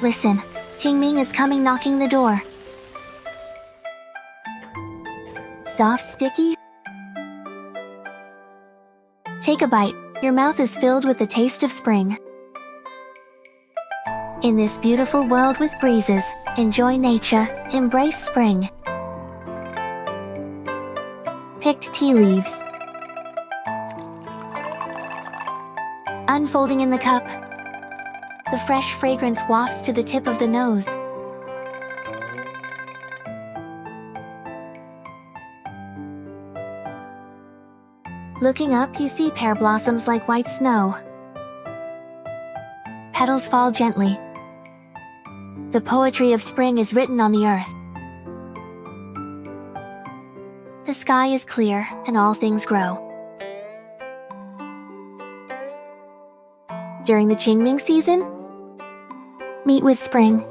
Listen, Qingming is coming knocking the door. Soft, sticky? Take a bite. Your mouth is filled with the taste of spring. In this beautiful world with breezes, enjoy nature, embrace spring. Picked tea leaves. Unfolding in the cup. The fresh fragrance wafts to the tip of the nose. Looking up, you see pear blossoms like white snow. Petals fall gently. The poetry of spring is written on the earth. The sky is clear, and all things grow. During the Qingming season, meet with spring.